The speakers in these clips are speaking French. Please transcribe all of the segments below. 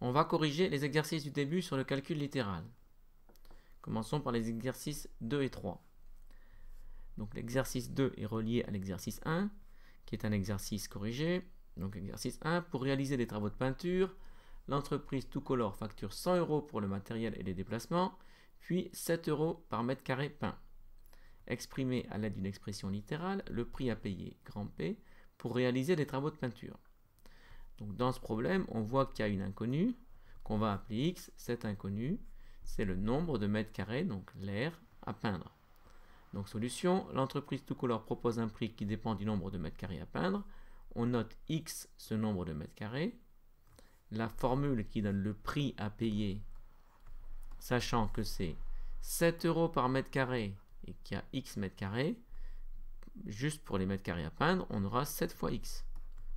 On va corriger les exercices du début sur le calcul littéral. Commençons par les exercices 2 et 3. Donc l'exercice 2 est relié à l'exercice 1, qui est un exercice corrigé. Donc exercice 1, pour réaliser des travaux de peinture, l'entreprise Toucolor facture 100 € pour le matériel et les déplacements, puis 7 € par mètre carré peint. Exprimé à l'aide d'une expression littérale, le prix à payer, grand P, pour réaliser des travaux de peinture. Donc dans ce problème, on voit qu'il y a une inconnue qu'on va appeler X. Cette inconnue, c'est le nombre de mètres carrés, donc l'air, à peindre. Donc solution, l'entreprise Toucolor propose un prix qui dépend du nombre de mètres carrés à peindre. On note X, ce nombre de mètres carrés. La formule qui donne le prix à payer, sachant que c'est 7 € par mètre carré et qu'il y a X mètres carrés, juste pour les mètres carrés à peindre, on aura 7 fois X.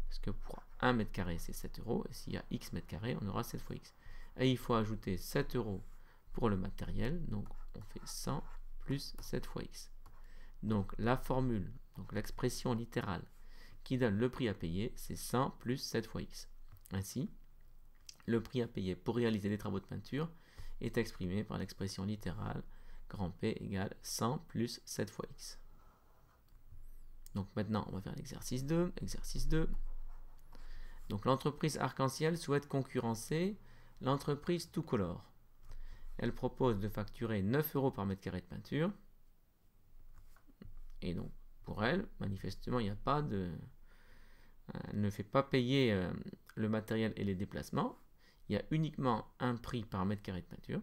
Parce que pour 1 mètre carré, c'est 7 €. Et s'il y a X mètres carrés, on aura 7 fois X. Et il faut ajouter 7 € pour le matériel. Donc, on fait 100 plus 7 fois X. Donc, la formule, donc l'expression littérale qui donne le prix à payer, c'est 100 plus 7 fois X. Ainsi, le prix à payer pour réaliser les travaux de peinture est exprimé par l'expression littérale grand P égale 100 plus 7 fois X. Donc maintenant, on va faire l'exercice 2. Exercice 2. Donc l'entreprise Arc-en-Ciel souhaite concurrencer l'entreprise Toucolor. Elle propose de facturer 9 € par mètre carré de peinture. Et donc, pour elle, manifestement, il n'y a pas de... Elle ne fait pas payer le matériel et les déplacements. Il y a uniquement un prix par mètre carré de peinture.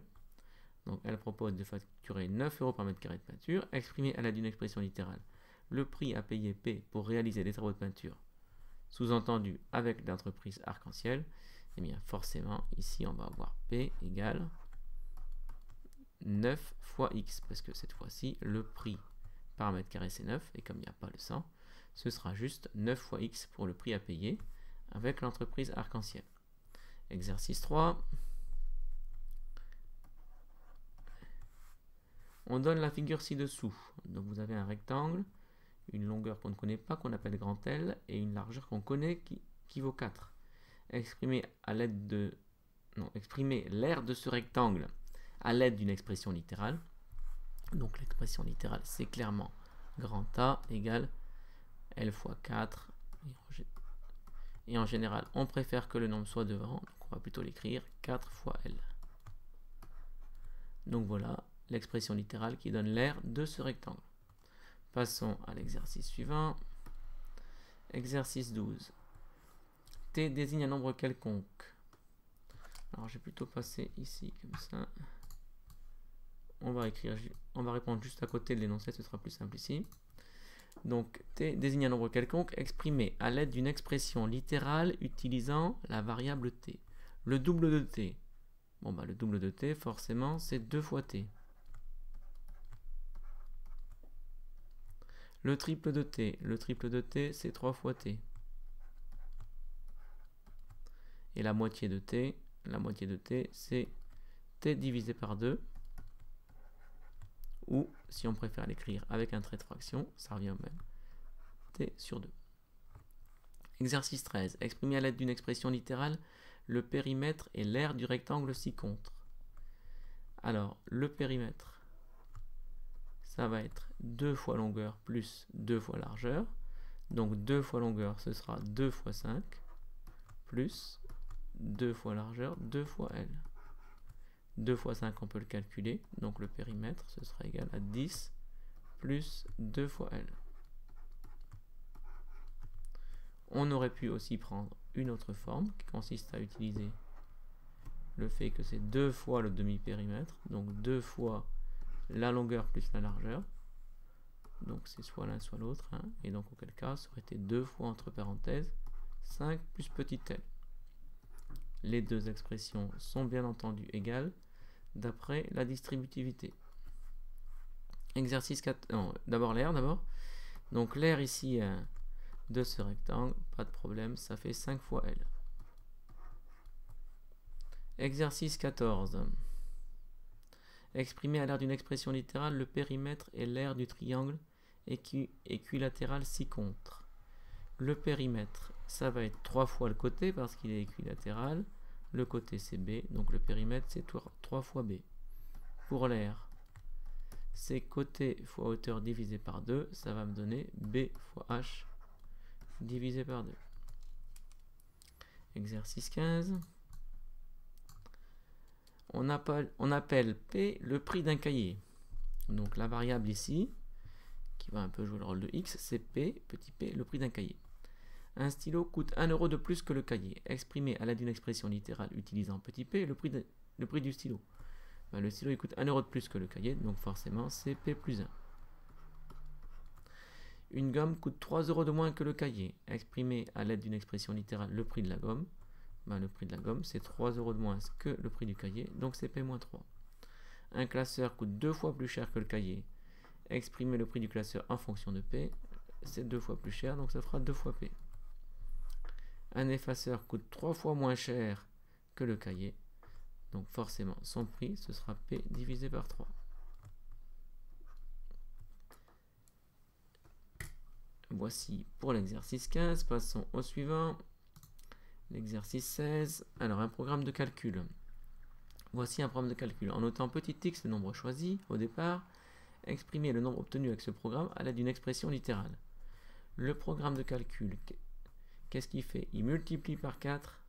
Donc, elle propose de facturer 9 € par mètre carré de peinture, exprimé à l'aide d'une expression littérale. Le prix à payer P pour réaliser des travaux de peinture, sous-entendu avec l'entreprise Arc-en-Ciel, et bien forcément, ici, on va avoir P égale 9 fois X, parce que cette fois-ci, le prix par mètre carré, c'est 9, et comme il n'y a pas le 100, ce sera juste 9 fois X pour le prix à payer avec l'entreprise Arc-en-Ciel. Exercice 3. On donne la figure ci-dessous. Donc vous avez un rectangle, une longueur qu'on ne connaît pas, qu'on appelle grand L, et une largeur qu'on connaît qui vaut 4. Exprimez l'aire de ce rectangle à l'aide d'une expression littérale. Donc l'expression littérale, c'est clairement grand A égale L fois 4. Et en général, on préfère que le nombre soit devant, donc on va plutôt l'écrire 4 fois L. Donc voilà l'expression littérale qui donne l'aire de ce rectangle. Passons à l'exercice suivant. Exercice 12. T désigne un nombre quelconque. Alors je vais plutôt passer ici comme ça. On va répondre juste à côté de l'énoncé, ce sera plus simple ici. Donc T désigne un nombre quelconque exprimé à l'aide d'une expression littérale utilisant la variable T. Le double de T. Bon bah le double de T forcément c'est 2 fois T. Le triple de T c'est 3 fois T. Et la moitié de T c'est T divisé par 2. Ou, si on préfère l'écrire avec un trait de fraction, ça revient au même. T sur 2. Exercice 13. Exprimer à l'aide d'une expression littérale le périmètre et l'aire du rectangle ci-contre. Alors, le périmètre, ça va être 2 fois longueur plus 2 fois largeur. Donc 2 fois longueur, ce sera 2 fois 5, plus 2 fois largeur, 2 fois L. 2 fois 5, on peut le calculer. Donc le périmètre, ce sera égal à 10 plus 2 fois L. On aurait pu aussi prendre une autre forme qui consiste à utiliser le fait que c'est 2 fois le demi-périmètre. Donc 2 fois la longueur plus la largeur. Donc c'est soit l'un soit l'autre. Hein. Et donc auquel cas, ça aurait été 2 fois entre parenthèses 5 plus petit l. Les deux expressions sont bien entendu égales d'après la distributivité. Exercice 4. Non, d'abord l'aire d'abord. Donc l'aire ici de ce rectangle, pas de problème, ça fait 5 fois L. Exercice 14. Exprimer à l'aire d'une expression littérale le périmètre et l'aire du triangle équilatéral ci-contre. Le périmètre, ça va être 3 fois le côté parce qu'il est équilatéral, Le côté c'est B, donc le périmètre c'est 3 fois B. Pour l'air, c'est côté fois hauteur divisé par 2, ça va me donner B fois H divisé par 2. Exercice 15. On appelle P le prix d'un cahier. Donc la variable ici, qui va un peu jouer le rôle de X, c'est P, petit p, le prix d'un cahier. Un stylo coûte 1 euro de plus que le cahier. Exprimé à l'aide d'une expression littérale utilisant petit p, le prix du stylo. Ben, le stylo il coûte 1 euro de plus que le cahier, donc forcément c'est P plus 1. Une gomme coûte 3 euros de moins que le cahier. Exprimé à l'aide d'une expression littérale le prix de la gomme. Ben, le prix de la gomme c'est 3 euros de moins que le prix du cahier, donc c'est P moins 3. Un classeur coûte 2 fois plus cher que le cahier. Exprimer le prix du classeur en fonction de P, c'est 2 fois plus cher, donc ça fera 2 fois P. Un effaceur coûte 3 fois moins cher que le cahier, donc forcément son prix ce sera P divisé par 3. Voici pour l'exercice 15, passons au suivant. L'exercice 16, alors un programme de calcul. Voici un programme de calcul. En notant petit x le nombre choisi au départ, exprimer le nombre obtenu avec ce programme à l'aide d'une expression littérale. Le programme de calcul, qu'est-ce qu'il fait? Il multiplie par 4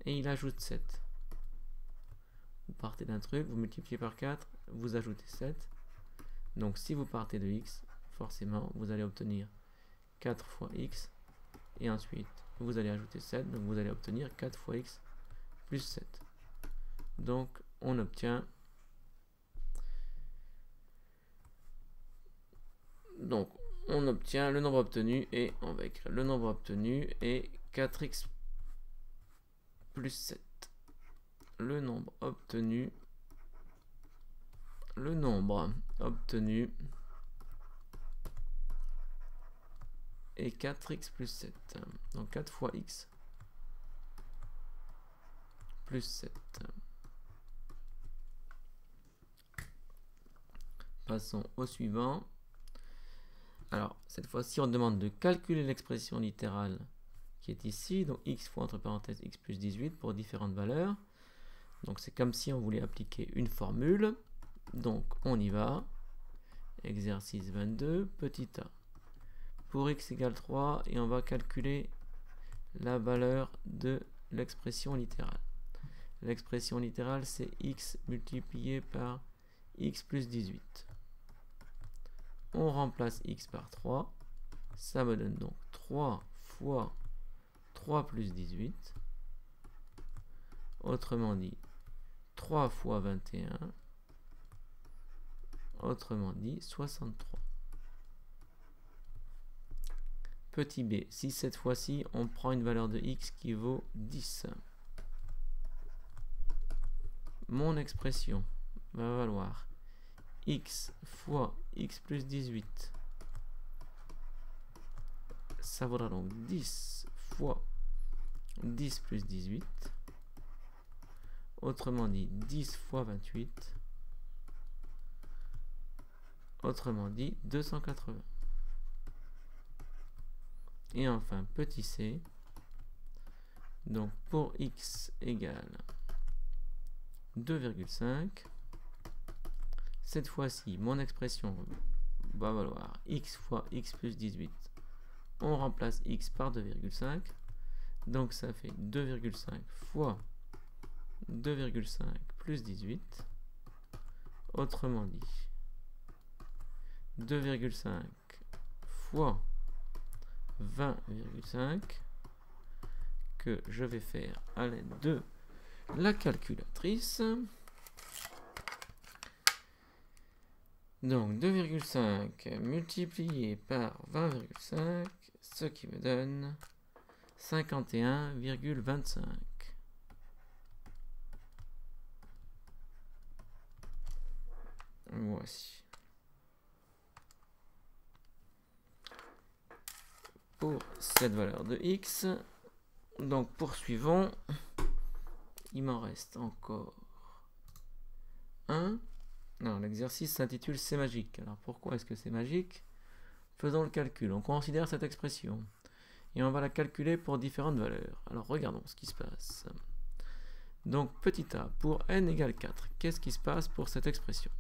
et il ajoute 7. Vous partez d'un truc, vous multipliez par 4, vous ajoutez 7. Donc si vous partez de x, forcément vous allez obtenir 4 fois x et ensuite vous allez ajouter 7, donc vous allez obtenir 4 fois x plus 7. Donc on obtient le nombre obtenu et on va écrire le nombre obtenu est 4x plus 7. Le nombre obtenu est 4x plus 7. Donc 4 fois x plus 7. Passons au suivant. Alors, cette fois-ci, on demande de calculer l'expression littérale qui est ici. Donc, x fois entre parenthèses x plus 18 pour différentes valeurs. Donc, c'est comme si on voulait appliquer une formule. Donc, on y va. Exercice 22, petit a. Pour x égale 3, et on va calculer la valeur de l'expression littérale. L'expression littérale, c'est x multiplié par x plus 18. On remplace x par 3. Ça me donne donc 3 fois 3 plus 18. Autrement dit, 3 fois 21. Autrement dit, 63. Petit b, si cette fois-ci, on prend une valeur de x qui vaut 10. Mon expression va valoir x fois x plus 18. Ça vaudra donc 10 fois 10 plus 18. Autrement dit, 10 fois 28. Autrement dit, 280. Et enfin, petit c. Donc, pour x égale 2,5. Cette fois-ci, mon expression va valoir x fois x plus 18. On remplace x par 2,5. Donc, ça fait 2,5 fois 2,5 plus 18. Autrement dit, 2,5 fois 20,5 que je vais faire à l'aide de la calculatrice. Donc 2,5 multiplié par 20,5, ce qui me donne 51,25. Voici. Pour cette valeur de x. Donc poursuivons. Il m'en reste encore un. Non, l'exercice s'intitule C'est magique. Alors pourquoi est-ce que c'est magique? Faisons le calcul. On considère cette expression et on va la calculer pour différentes valeurs. Alors regardons ce qui se passe. Donc petit a, pour n égale 4, qu'est-ce qui se passe pour cette expression?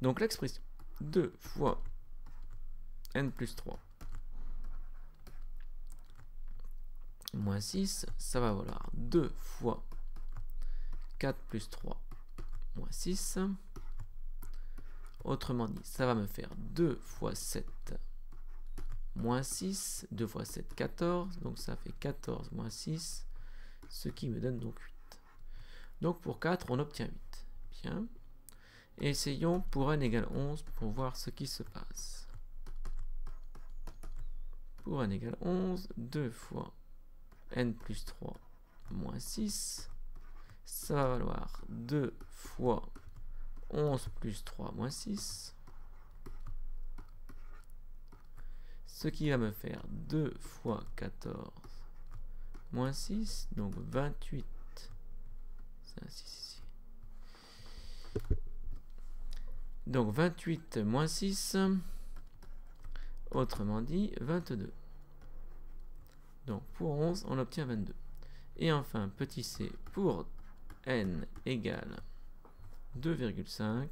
Donc l'expression 2 fois n plus 3 moins 6, ça va valoir 2 fois 4 plus 3 moins 6. Autrement dit, ça va me faire 2 fois 7 moins 6. 2 fois 7, 14. Donc ça fait 14 moins 6, ce qui me donne donc 8. Donc pour 4, on obtient 8. Bien. Essayons pour n égale 11 pour voir ce qui se passe. Pour n égale 11, 2 fois n plus 3 moins 6, ça va valoir 2 fois 11 plus 3 moins 6, ce qui va me faire 2 fois 14 moins 6, donc 28. C'est un 6 ici. Donc 28 moins 6, autrement dit 22. Donc pour 11, on obtient 22. Et enfin, petit c, pour n égale 2,5,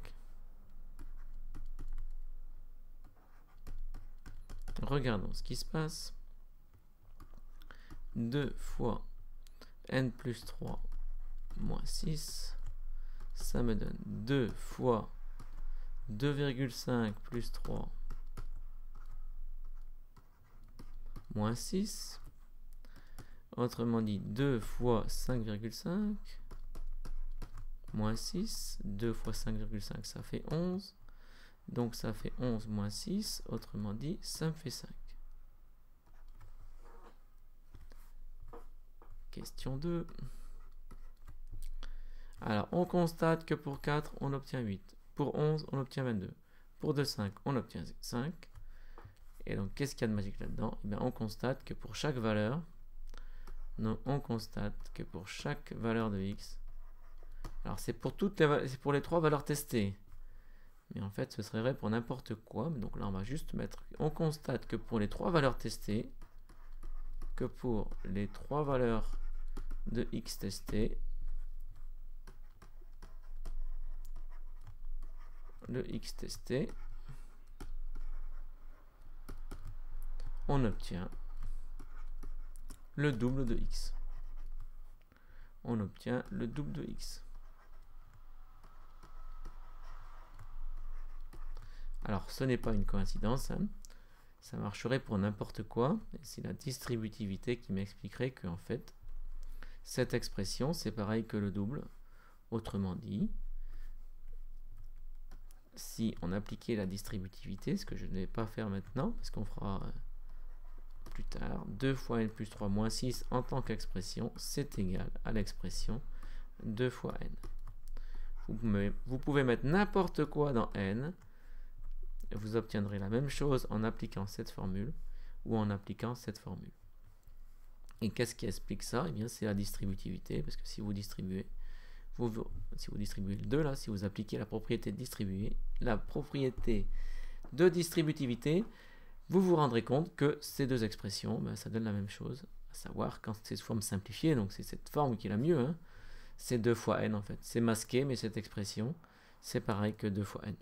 regardons ce qui se passe. 2 fois n plus 3 moins 6, ça me donne 2 fois 2,5 plus 3 moins 6. Autrement dit, 2 fois 5,5 moins 6. 2 fois 5,5, ça fait 11. Donc ça fait 11 moins 6. Autrement dit, ça me fait 5. Question 2. Alors, on constate que pour 4, on obtient 8. Pour 11, on obtient 22. Pour 2, 5, on obtient 5. Et donc, qu'est-ce qu'il y a de magique là-dedans? Eh bien, on constate que pour chaque valeur, de x, alors c'est pour c'est pour les 3 valeurs testées. Mais en fait, ce serait vrai pour n'importe quoi. Donc là, on va juste mettre, on constate que pour les 3 valeurs testées, que pour les 3 valeurs de x testées, on obtient le double de x. On obtient le double de x. Alors, ce n'est pas une coïncidence, hein. Ça marcherait pour n'importe quoi. C'est la distributivité qui m'expliquerait que, en fait, cette expression, c'est pareil que le double. Autrement dit, si on appliquait la distributivité, ce que je ne vais pas faire maintenant, parce qu'on fera plus tard, 2 fois n plus 3 moins 6 en tant qu'expression, c'est égal à l'expression 2 fois n. Vous pouvez mettre n'importe quoi dans n, et vous obtiendrez la même chose en appliquant cette formule ou en appliquant cette formule. Et qu'est-ce qui explique ça? Eh bien, c'est la distributivité, parce que si vous distribuez, le 2 là, si vous appliquez la propriété de distribuer, la propriété de distributivité, vous vous rendrez compte que ces deux expressions, ben, ça donne la même chose, à savoir quand c'est sous forme simplifiée, donc c'est cette forme qui est la mieux, hein, c'est 2 fois n en fait. C'est masqué, mais cette expression, c'est pareil que 2 fois n.